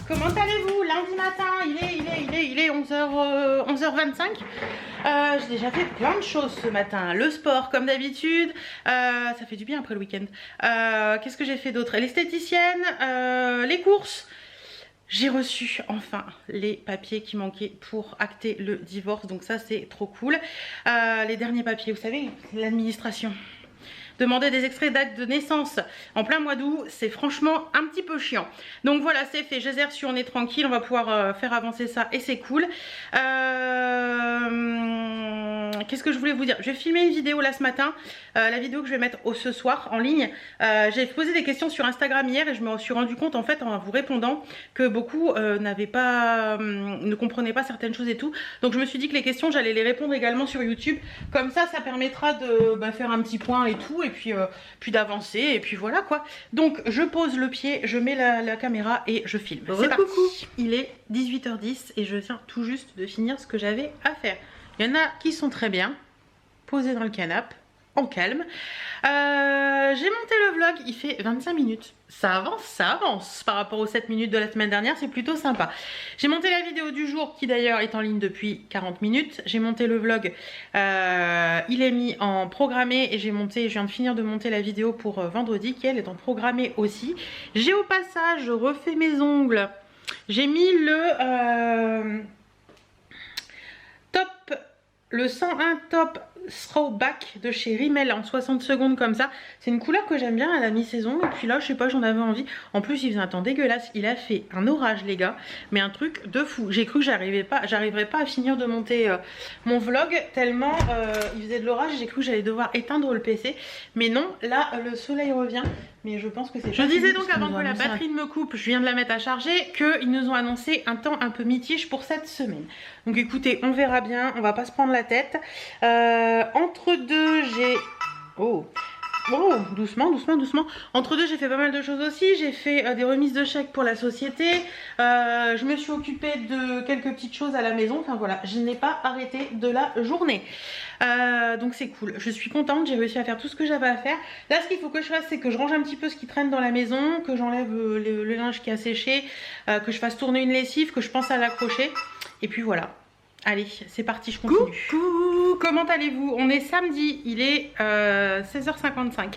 Comment allez-vous? Lundi matin, il est 11h25. J'ai déjà fait plein de choses ce matin. Le sport comme d'habitude, ça fait du bien après le week-end. Qu'est-ce que j'ai fait d'autre? L'esthéticienne, les courses. J'ai reçu enfin les papiers qui manquaient pour acter le divorce, donc ça c'est trop cool. Les derniers papiers, vous savez, l'administration. Demander des extraits d'actes de naissance en plein mois d'août, c'est franchement un petit peu chiant. Donc voilà, c'est fait, je les ai reçus, on est tranquille, on va pouvoir faire avancer ça et c'est cool. Qu'est-ce que je voulais vous dire? Je vais filmer une vidéo là ce matin, la vidéo que je vais mettre ce soir en ligne. J'ai posé des questions sur Instagram hier et je me suis rendu compte en fait en vous répondant que beaucoup ne comprenaient pas certaines choses et tout. Donc je me suis dit que les questions, j'allais les répondre également sur YouTube. Comme ça permettra de faire un petit point et tout. Et puis d'avancer et puis voilà quoi. Donc je pose le pied, je mets la caméra et je filme. C'est parti. Il est 18h10 et je viens tout juste de finir ce que j'avais à faire. Il y en a qui sont très bien posés dans le canapé en calme. J'ai monté le vlog, il fait 25 minutes. Ça avance par rapport aux 7 minutes de la semaine dernière, c'est plutôt sympa. J'ai monté la vidéo du jour qui d'ailleurs est en ligne depuis 40 minutes. J'ai monté le vlog, il est mis en programmé et je viens de finir de monter la vidéo pour vendredi qui elle est en programmé aussi. J'ai au passage refait mes ongles. J'ai mis le 101 top throwback de chez Rimmel en 60 secondes comme ça. C'est une couleur que j'aime bien à la mi-saison et puis là je sais pas, j'en avais envie. En plus il faisait un temps dégueulasse, il a fait un orage les gars, mais un truc de fou. J'ai cru que j'arriverais pas à finir de monter mon vlog tellement il faisait de l'orage. J'ai cru que j'allais devoir éteindre le PC, mais non, là le soleil revient. Mais je pense que c'est... Je disais donc avant que la batterie ne me coupe, je viens de la mettre à charger, qu'ils nous ont annoncé un temps un peu mitige pour cette semaine. Donc écoutez, on verra bien, on va pas se prendre la tête. Entre deux, j'ai... Oh, doucement. Entre deux, j'ai fait pas mal de choses aussi. J'ai fait des remises de chèques pour la société. Je me suis occupée de quelques petites choses à la maison. Enfin voilà, je n'ai pas arrêté de la journée. Donc c'est cool. Je suis contente, j'ai réussi à faire tout ce que j'avais à faire. Là, ce qu'il faut que je fasse, c'est que je range un petit peu ce qui traîne dans la maison, que j'enlève le linge qui a séché, que je fasse tourner une lessive, que je pense à l'accrocher. Et puis voilà. Allez, c'est parti, je continue. Coucou, comment allez-vous? On est samedi, il est 16h55.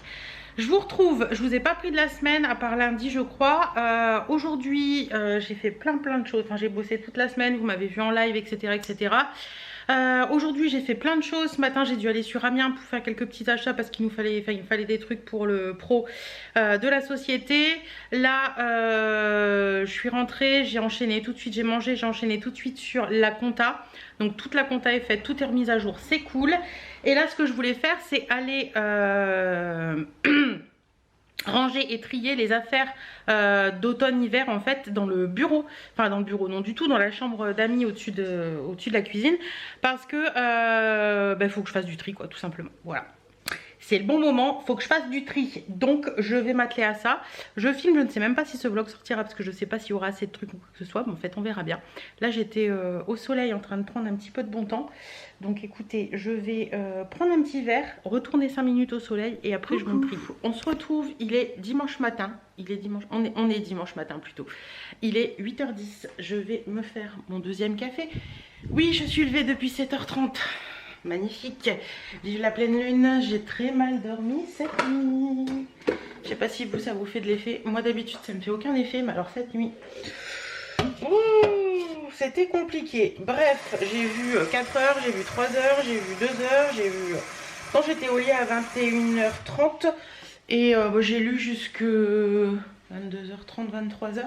Je vous retrouve, je vous ai pas pris de la semaine, à part lundi je crois. Aujourd'hui, j'ai fait plein de choses. Enfin, j'ai bossé toute la semaine, vous m'avez vu en live, etc. Aujourd'hui j'ai fait plein de choses. Ce matin j'ai dû aller sur Amiens pour faire quelques petits achats parce qu'il me fallait des trucs pour le pro de la société. Là je suis rentrée, j'ai enchaîné tout de suite, j'ai mangé, j'ai enchaîné tout de suite sur la compta. Donc toute la compta est faite, tout est remis à jour, c'est cool. Et là ce que je voulais faire c'est aller ranger et trier les affaires d'automne-hiver en fait dans le bureau, enfin dans le bureau non du tout, dans la chambre d'amis au-dessus de la cuisine, parce que faut que je fasse du tri quoi, tout simplement. Voilà, c'est le bon moment, faut que je fasse du tri, donc je vais m'atteler à ça. Je filme, je ne sais même pas si ce vlog sortira parce que je ne sais pas s'il y aura assez de trucs ou quoi que ce soit, mais en fait on verra bien. Là j'étais au soleil en train de prendre un petit peu de bon temps, donc écoutez, je vais prendre un petit verre, retourner 5 minutes au soleil et après je me prie. On se retrouve, il est dimanche matin, on est dimanche matin plutôt, il est 8h10, je vais me faire mon deuxième café. Oui, je suis levée depuis 7h30. Magnifique, vive la pleine lune, j'ai très mal dormi cette nuit. Je sais pas si vous, ça vous fait de l'effet. Moi d'habitude ça me fait aucun effet, mais alors cette nuit, c'était compliqué. Bref, j'ai vu 4 heures, j'ai vu 3 heures, j'ai vu 2 heures, j'ai vu... Quand j'étais au lit à 21h30 et j'ai lu jusque 22h30, 23h.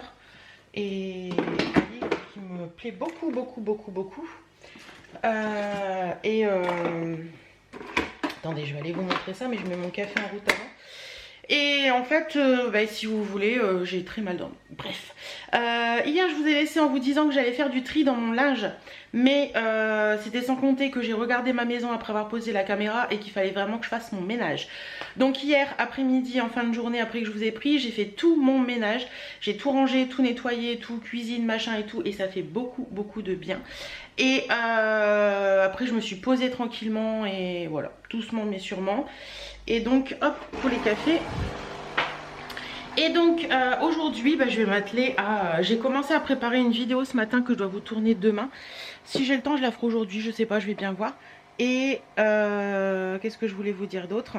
Et un livre qui me plaît beaucoup. Attendez, je vais aller vous montrer ça, mais je mets mon café en route avant. Et en fait, si vous voulez, j'ai très mal dormi. Bref. Hier, je vous ai laissé en vous disant que j'allais faire du tri dans mon linge. Mais c'était sans compter que j'ai regardé ma maison après avoir posé la caméra et qu'il fallait vraiment que je fasse mon ménage. Donc hier après-midi, en fin de journée, après que je vous ai pris, j'ai fait tout mon ménage. J'ai tout rangé, tout nettoyé, tout cuisine, machin et tout. Et ça fait beaucoup de bien. Et après, je me suis posée tranquillement et voilà, doucement mais sûrement. Et donc, hop, pour les cafés. Et donc aujourd'hui je vais m'atteler à... J'ai commencé à préparer une vidéo ce matin que je dois vous tourner demain. Si j'ai le temps je la ferai aujourd'hui, je sais pas, je vais bien voir. Et qu'est-ce que je voulais vous dire d'autre?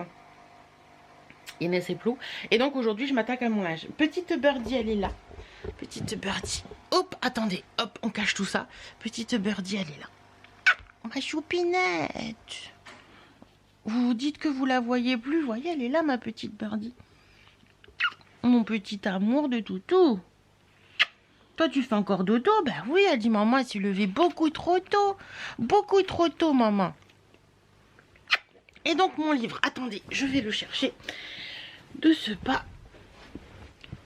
Inès et Plou. Et donc aujourd'hui je m'attaque à mon linge. Petite Birdie, elle est là. Petite Birdie. Hop, attendez, hop, on cache tout ça. Petite Birdie, elle est là. Ma choupinette. Vous vous dites que vous la voyez plus. Voyez, elle est là, ma petite Birdie. Mon petit amour de toutou. Toi, tu fais encore dodo? Ben oui, elle dit, maman, elle s'est levée beaucoup trop tôt. Beaucoup trop tôt, maman. Et donc, mon livre, attendez, je vais le chercher. De ce pas,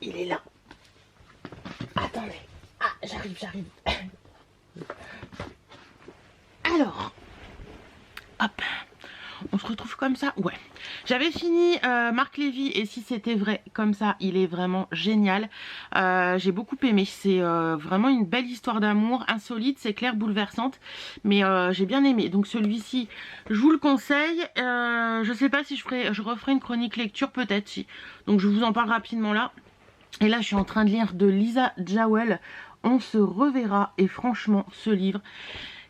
il est là. Attendez. Ah, j'arrive. Alors, hop, on se retrouve comme ça. Ouais, j'avais fini Marc Lévy et si c'était vrai comme ça, il est vraiment génial. J'ai beaucoup aimé. C'est vraiment une belle histoire d'amour, insolite, c'est clair, bouleversante, mais j'ai bien aimé. Donc celui-ci, je vous le conseille. Je sais pas si je referai une chronique lecture, peut-être si. Donc je vous en parle rapidement là. Et là, je suis en train de lire de Lisa Jawel. On se reverra. Et franchement, ce livre,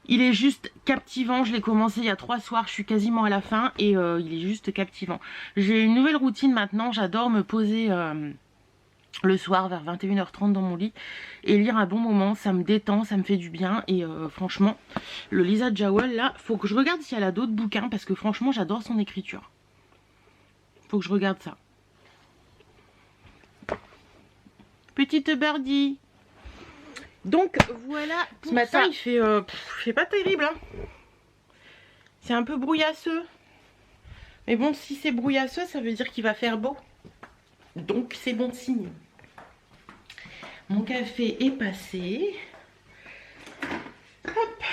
il est juste captivant. Je l'ai commencé il y a 3 soirs. Je suis quasiment à la fin et il est juste captivant. J'ai une nouvelle routine maintenant. J'adore me poser le soir vers 21h30 dans mon lit et lire un bon moment. Ça me détend, ça me fait du bien. Et franchement, le Lisa Jawel, là, faut que je regarde si elle a d'autres bouquins parce que franchement, j'adore son écriture. Faut que je regarde ça. Petite Birdie. Donc voilà, ce matin ça. Il fait pas terrible, hein. C'est un peu brouillasseux. Mais bon, si c'est brouillasseux, ça veut dire qu'il va faire beau. Donc c'est bon signe. Mon café est passé. Hop.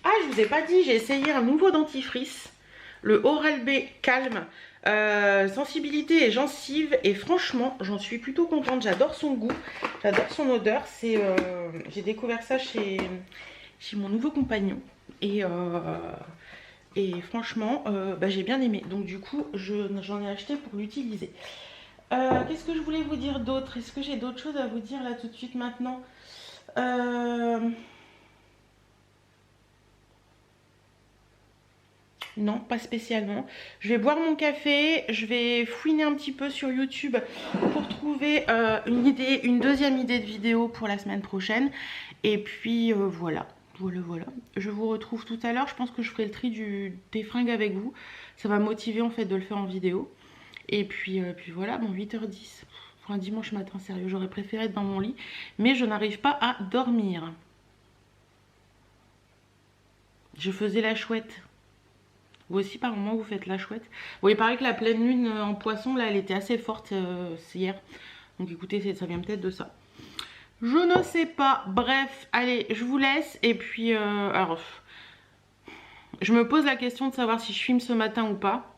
Ah, je vous ai pas dit, j'ai essayé un nouveau dentifrice. Le Oral-B Calme. Sensibilité et gencive, et franchement j'en suis plutôt contente. J'adore son goût, j'adore son odeur. C'est j'ai découvert ça chez mon nouveau compagnon et franchement j'ai bien aimé. Donc du coup j'en ai acheté pour l'utiliser. Qu'est-ce que je voulais vous dire d'autre? Est-ce que j'ai d'autres choses à vous dire là tout de suite maintenant? Non, pas spécialement. Je vais boire mon café, je vais fouiner un petit peu sur YouTube pour trouver une deuxième idée de vidéo pour la semaine prochaine. Et puis voilà. Je vous retrouve tout à l'heure. Je pense que je ferai le tri des fringues avec vous. Ça va me motiver en fait de le faire en vidéo. Et puis voilà, bon 8h10. Pour un dimanche matin, sérieux, j'aurais préféré être dans mon lit. Mais je n'arrive pas à dormir. Je faisais la chouette. Vous aussi par moment vous faites la chouette. Bon, il paraît que la pleine lune en poisson là elle était assez forte hier. Donc écoutez, ça vient peut-être de ça. Je ne sais pas. Bref, allez, je vous laisse. Et puis alors je me pose la question de savoir si je filme ce matin ou pas.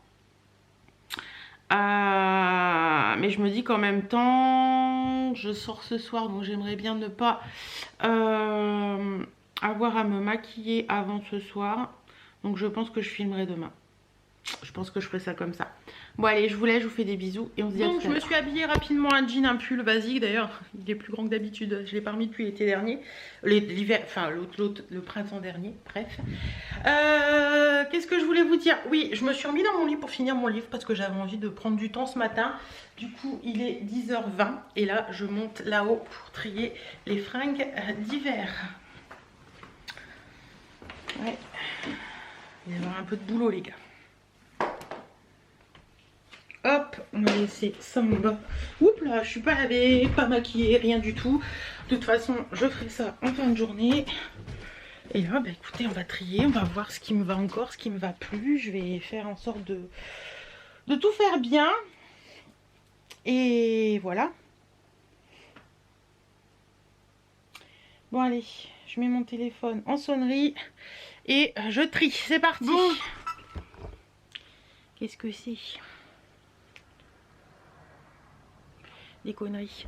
Mais je me dis qu'en même temps je sors ce soir, donc j'aimerais bien ne pas avoir à me maquiller avant ce soir. Donc je pense que je filmerai demain. Je pense que je ferai ça comme ça. Bon allez, je vous laisse, je vous fais des bisous et on se dit à tout à l'heure. Donc je me suis habillée rapidement, un jean, un pull basique. D'ailleurs, il est plus grand que d'habitude. Je l'ai pas remis depuis l'été dernier. L'hiver, enfin le printemps dernier, bref. Qu'est-ce que je voulais vous dire? Oui, je me suis remis dans mon lit pour finir mon livre parce que j'avais envie de prendre du temps ce matin. Du coup, il est 10h20 et là, je monte là-haut pour trier les fringues d'hiver. Ouais. Il va y avoir un peu de boulot les gars. Hop, on va laisser ça en bas. Oups là, je suis pas lavée, pas maquillée, rien du tout. De toute façon, je ferai ça en fin de journée. Et là, bah écoutez, on va trier, on va voir ce qui me va encore, ce qui me va plus. Je vais faire en sorte de tout faire bien. Et voilà. Bon allez, je mets mon téléphone en sonnerie et je trie. C'est parti. Bon. Qu'est-ce que c'est? Des conneries.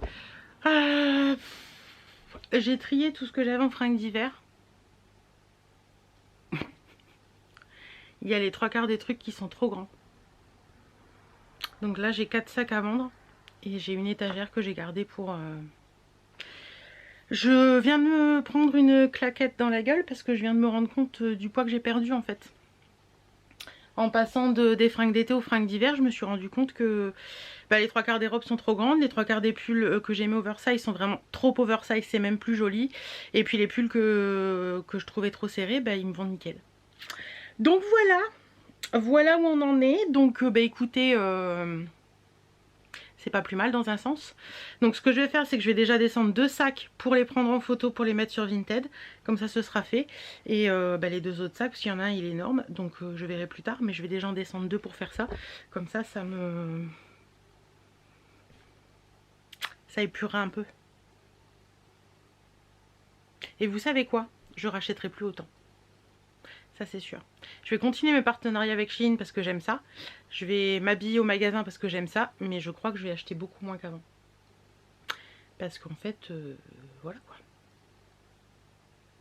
J'ai trié tout ce que j'avais en fringues d'hiver. Il y a les 3/4 des trucs qui sont trop grands. Donc là j'ai 4 sacs à vendre. Et j'ai une étagère que j'ai gardée pour... Je viens de me prendre une claquette dans la gueule parce que je viens de me rendre compte du poids que j'ai perdu en fait. En passant des fringues d'été aux fringues d'hiver, je me suis rendu compte que les 3/4 des robes sont trop grandes, les 3/4 des pulls que j'ai mis oversize sont vraiment trop oversize, c'est même plus joli. Et puis les pulls que je trouvais trop serrés, ils me vont nickel. Donc voilà où on en est. Donc écoutez, c'est pas plus mal dans un sens. Donc ce que je vais faire, c'est que je vais déjà descendre 2 sacs pour les prendre en photo, pour les mettre sur Vinted. Comme ça ce sera fait. Et les 2 autres sacs, parce qu'il y en a un il est énorme, donc je verrai plus tard. Mais je vais déjà en descendre 2 pour faire ça. Comme ça, ça épurera un peu. Et vous savez quoi? Je rachèterai plus autant. Ça c'est sûr. Je vais continuer mes partenariats avec Shein parce que j'aime ça. Je vais m'habiller au magasin parce que j'aime ça. Mais je crois que je vais acheter beaucoup moins qu'avant. Parce qu'en fait, voilà quoi.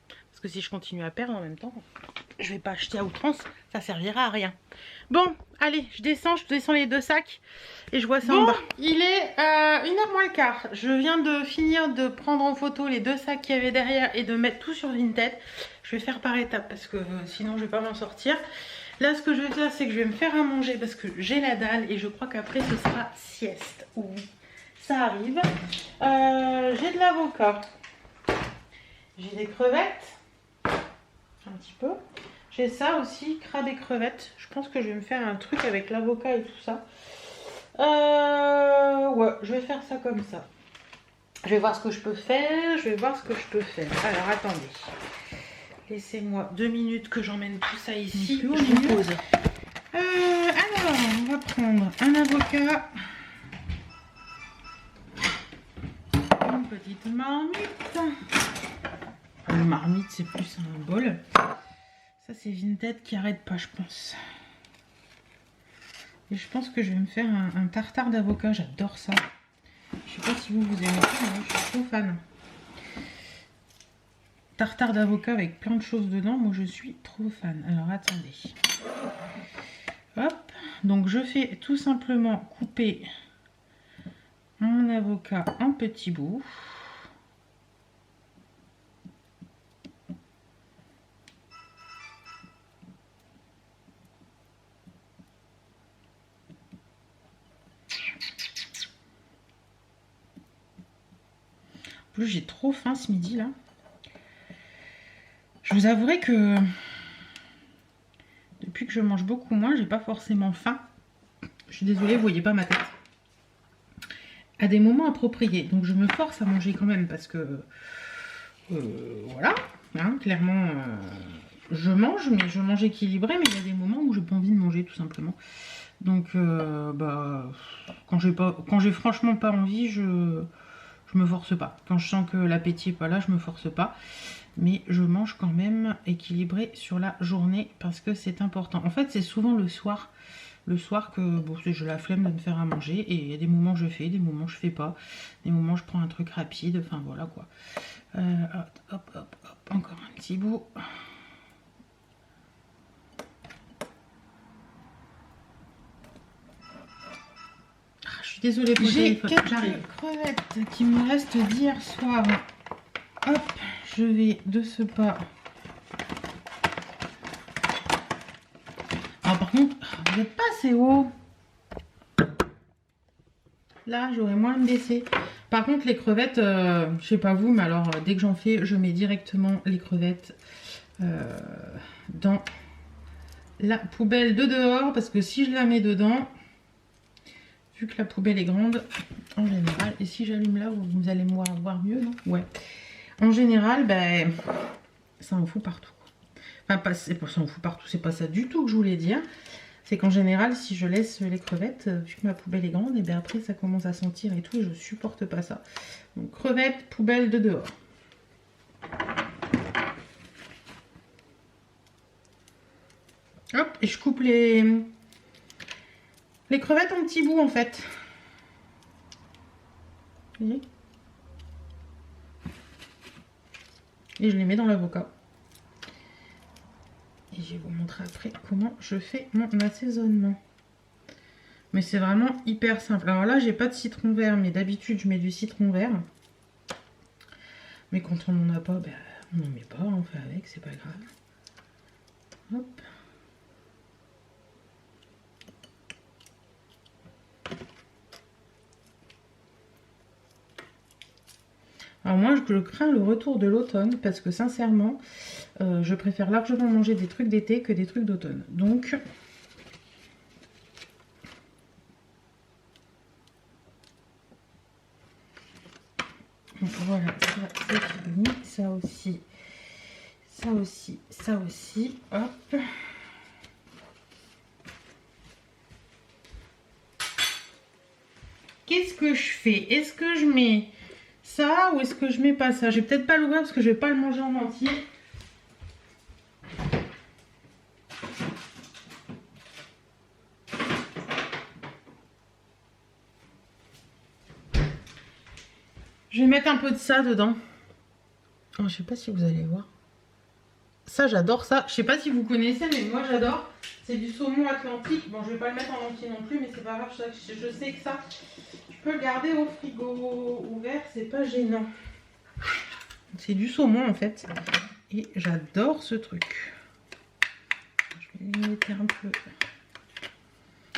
Parce que si je continue à perdre en même temps, je vais pas acheter à outrance. Ça servira à rien. Bon, allez, je descends les 2 sacs. Et je vois ça en bas. Il est 1h moins le quart. Je viens de finir de prendre en photo les 2 sacs qu'il y avait derrière et de mettre tout sur Vinted. Je vais faire par étapes parce que sinon je vais pas m'en sortir. Là ce que je vais faire, c'est que je vais me faire à manger parce que j'ai la dalle et je crois qu'après ce sera sieste. Oui, ça arrive. J'ai de l'avocat. J'ai des crevettes. Un petit peu. J'ai ça aussi, crabe et crevettes. Je pense que je vais me faire un truc avec l'avocat et tout ça. Ouais, je vais faire ça comme ça. Je vais voir ce que je peux faire. Alors attendez. Laissez-moi 2 minutes que j'emmène tout ça ici. Je vous pose. Alors, on va prendre un avocat. Une petite marmite. Une marmite, c'est plus un bol. Ça, c'est Vinted qui arrête pas, je pense. Et je pense que je vais me faire un tartare d'avocat. J'adore ça. Je sais pas si vous aimez ça, mais je suis trop fan. Tartare d'avocat avec plein de choses dedans, moi je suis trop fan. Alors attendez. Hop. Donc je fais tout simplement couper mon avocat en petits bouts. En plus j'ai trop faim ce midi là. Je vous avouerai que depuis que je mange beaucoup moins, j'ai pas forcément faim. Je suis désolée, vous voyez pas ma tête. À des moments appropriés. Donc je me force à manger quand même parce que voilà, hein, clairement je mange, mais je mange équilibré, mais il y a des moments où j'ai pas envie de manger tout simplement. Donc quand j'ai franchement pas envie, je me force pas. Quand je sens que l'appétit est pas là, je me force pas. Mais je mange quand même équilibré sur la journée parce que c'est important. En fait, c'est souvent le soir que bon, j'ai la flemme de me faire à manger. Et il y a des moments je fais, des moments je fais pas. Des moments je prends un truc rapide. Enfin voilà quoi. Hop, encore un petit bout. Je suis désolée pour j'ai quelques crevettes qui me restent d'hier soir. Hop, je vais de ce pas. Alors par contre, vous n'êtes pas assez haut. Là, j'aurais moins à me baisser. Par contre, les crevettes, je sais pas vous, mais alors dès que j'en fais, je mets directement les crevettes dans la poubelle de dehors. Parce que si je la mets dedans, vu que la poubelle est grande, en général, et si j'allume là, vous allez me voir mieux, non? Ouais. En général, ça en fout partout. Enfin, ça en fout partout, c'est pas ça du tout que je voulais dire. C'est qu'en général, si je laisse les crevettes, vu que ma poubelle est grande, et bien après ça commence à sentir et tout, et je supporte pas ça. Donc crevettes, poubelle de dehors. Hop, et je coupe les crevettes en petits bouts en fait. Vous voyez ? Et je les mets dans l'avocat. Et je vais vous montrer après comment je fais mon assaisonnement. Mais c'est vraiment hyper simple. Alors là, j'ai pas de citron vert, mais d'habitude, je mets du citron vert. Mais quand on n'en a pas, ben, on n'en met pas, on fait avec, c'est pas grave. Hop. Alors moi, je crains le retour de l'automne parce que sincèrement, je préfère largement manger des trucs d'été que des trucs d'automne. Donc, voilà, ça c'est fini, ça aussi, ça aussi, ça aussi, hop. Qu'est-ce que je fais? Est-ce que je mets ça ou est-ce que je mets pas ça? Je vais peut-être pas l'ouvrir parce que je vais pas le manger en entier. Je vais mettre un peu de ça dedans. Oh, je sais pas si vous allez voir. Ça, j'adore ça. Je sais pas si vous connaissez, mais moi j'adore. C'est du saumon atlantique. Bon, je vais pas le mettre en entier non plus, mais c'est pas grave. Je sais que ça, tu peux le garder au frigo ouvert, c'est pas gênant. C'est du saumon en fait. Et j'adore ce truc. Je vais le mettre un peu.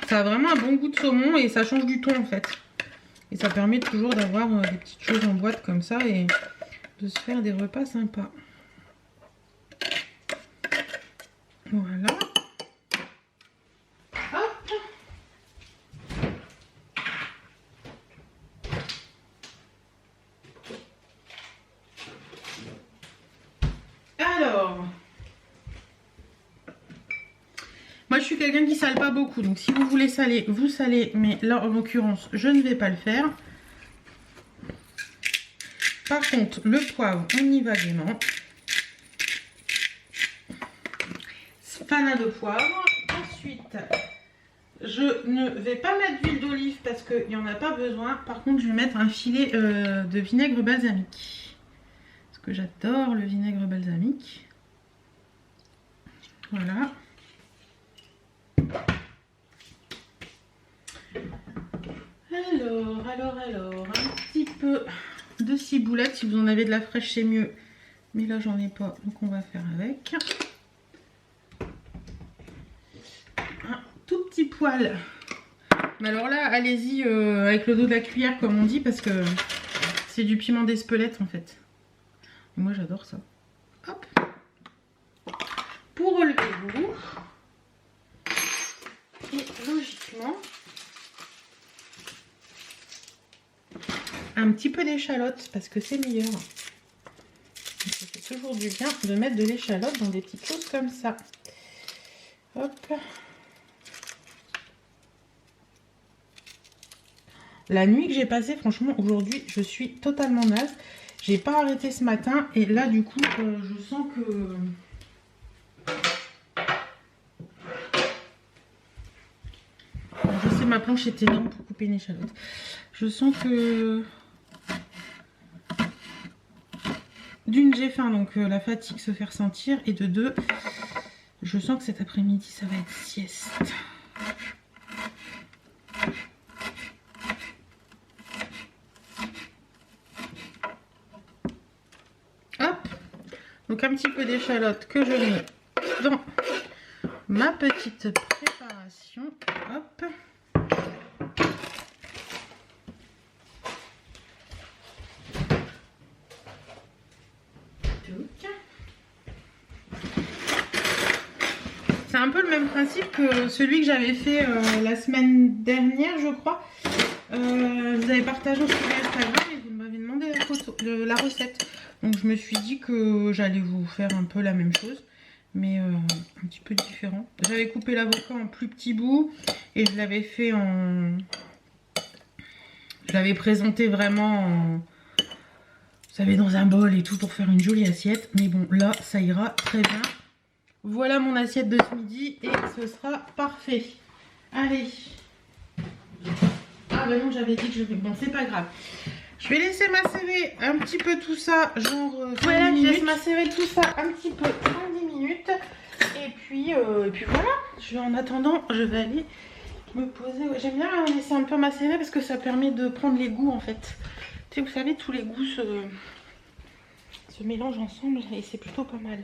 Ça a vraiment un bon goût de saumon et ça change du ton en fait. Et ça permet toujours d'avoir des petites choses en boîte comme ça et de se faire des repas sympas. Voilà. Hop. Alors. Moi je suis quelqu'un qui sale pas beaucoup. Donc si vous voulez saler, vous salez. Mais là en l'occurrence, je ne vais pas le faire. Par contre, le poivre, on y va gaiement. Fanat de poivre. Ensuite, je ne vais pas mettre d'huile d'olive parce qu'il n'y en a pas besoin. Par contre, je vais mettre un filet de vinaigre balsamique. Parce que j'adore le vinaigre balsamique. Voilà. Alors, un petit peu de ciboulette. Si vous en avez de la fraîche, c'est mieux. Mais là, j'en ai pas, donc on va faire avec. Un tout petit poil. Mais alors là, allez-y avec le dos de la cuillère, comme on dit, parce que c'est du piment d'Espelette, en fait. Et moi, j'adore ça. Hop. Pour relever le goût. Et logiquement, un petit peu d'échalote parce que c'est meilleur. C'est toujours du bien de mettre de l'échalote dans des petites choses comme ça. Hop. La nuit que j'ai passée, franchement, aujourd'hui, je suis totalement naze. J'ai pas arrêté ce matin et là, du coup, je sens que... Je sais, ma planche est énorme pour couper une échalote. Je sens que... D'une, j'ai faim, donc la fatigue se fait ressentir. Et de deux, je sens que cet après-midi, ça va être sieste. Hop. Donc un petit peu d'échalote que je mets dans ma petite préparation. Hop. C'est un peu le même principe que celui que j'avais fait la semaine dernière, je crois. Vous avez partagé sur Instagram et vous m'avez demandé la recette. Donc je me suis dit que j'allais vous faire un peu la même chose, mais un petit peu différent. J'avais coupé l'avocat en plus petits bouts et je l'avais fait en... Je l'avais présenté vraiment en... Vous savez, dans un bol et tout pour faire une jolie assiette. Mais bon, là, ça ira très bien. Voilà mon assiette de ce midi et ce sera parfait. Allez. Ah bah non, j'avais dit que je vais... Bon, c'est pas grave. Je vais laisser macérer un petit peu tout ça, genre... voilà, je laisse macérer tout ça un petit peu, 5-10 minutes. Et puis voilà. En attendant, je vais aller me poser. Ouais, j'aime bien laisser un peu macérer parce que ça permet de prendre les goûts en fait. Tu sais, vous savez, tous les goûts se mélangent ensemble et c'est plutôt pas mal.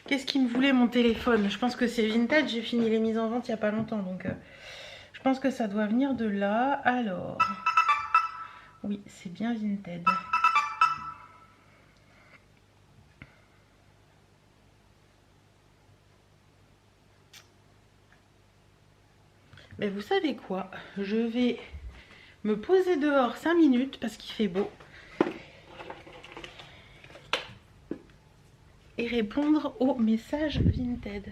Qu'est-ce qu'il me voulait mon téléphone? Je pense que c'est vintage, j'ai fini les mises en vente il n'y a pas longtemps, donc je pense que ça doit venir de là. Alors, oui, c'est bien vintage. Mais vous savez quoi? Je vais me poser dehors 5 minutes parce qu'il fait beau. Et répondre aux messages Vinted.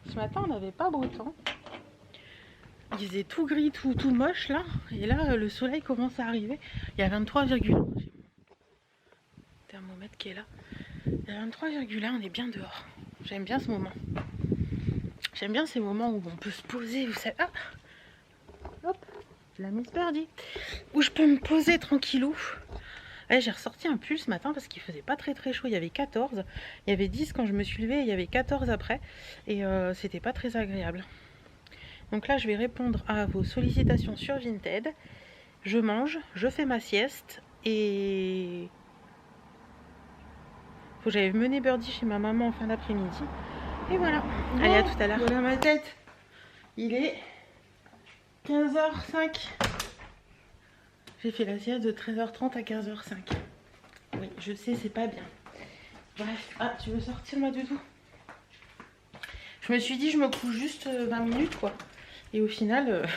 Ce matin, on n'avait pas beau temps. Il faisait tout gris, tout moche là. Et là, le soleil commence à arriver. Il y a 23,1. J'ai mon thermomètre qui est là. Il y a 23,1, on est bien dehors. J'aime bien ce moment. J'aime bien ces moments où on peut se poser, vous savez. Ah, hop, la Miss Birdie. Où je peux me poser tranquillou. Ouais, j'ai ressorti un pull ce matin parce qu'il faisait pas très chaud. Il y avait 14, il y avait 10 quand je me suis levée, il y avait 14 après. Et c'était pas très agréable. Donc là, je vais répondre à vos sollicitations sur Vinted. Je mange, je fais ma sieste et... Faut que j'aille mener Birdie chez ma maman en fin d'après-midi. Et voilà. Bon, allez, à tout à l'heure. Voilà ma tête. Il est 15h05. J'ai fait la sieste de 13h30 à 15h05. Oui, je sais, c'est pas bien. Bref. Ah, tu veux sortir, ma doudou? Je me suis dit, je me couche juste 20 minutes, quoi. Et au final,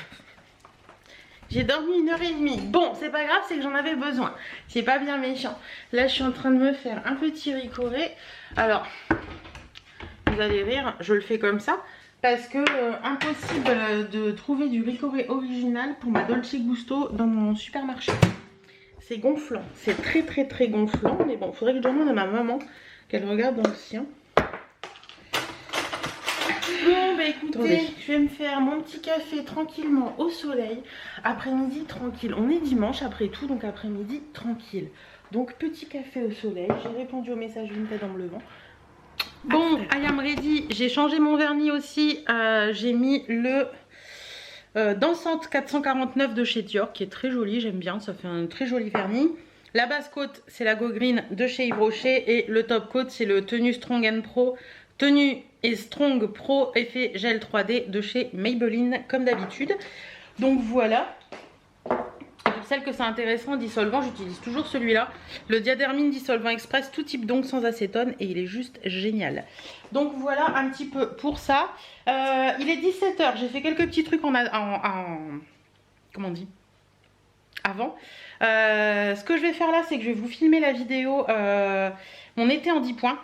j'ai dormi 1h30. Bon, c'est pas grave, c'est que j'en avais besoin. C'est pas bien méchant. Là, je suis en train de me faire un petit ricoré. Alors, vous allez rire, je le fais comme ça. Parce que impossible de trouver du ricoré original pour ma Dolce Gusto dans mon supermarché. C'est gonflant, c'est très gonflant. Mais bon, il faudrait que je demande à ma maman qu'elle regarde dans le sien. Bon bah écoutez, je vais me faire mon petit café tranquillement au soleil. Après-midi tranquille, on est dimanche après tout, donc après-midi tranquille. Donc petit café au soleil, j'ai répondu au message Vinted en me levant. Bon, I am ready, j'ai changé mon vernis aussi, j'ai mis le Dansante 449 de chez Dior qui est très joli, j'aime bien, ça fait un très joli vernis. La base coat c'est la Go Green de chez Yves Rocher et le top coat c'est le Tenue Strong and Pro, Tenue et Strong Pro effet gel 3D de chez Maybelline comme d'habitude. Donc voilà. Pour celles que c'est intéressant, dissolvant, j'utilise toujours celui-là. Le Diadermine Dissolvant Express, tout type d'ongles sans acétone et il est juste génial. Donc voilà un petit peu pour ça. Il est 17h, j'ai fait quelques petits trucs comment on dit, avant. Ce que je vais faire là, c'est que je vais vous filmer la vidéo mon été en 10 points.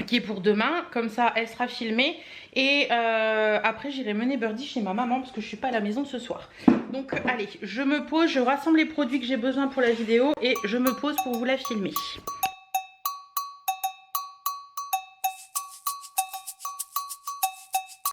Qui est pour demain, comme ça elle sera filmée et après j'irai mener Birdie chez ma maman parce que je suis pas à la maison ce soir. Donc allez, je me pose, je rassemble les produits que j'ai besoin pour la vidéo et je me pose pour vous la filmer.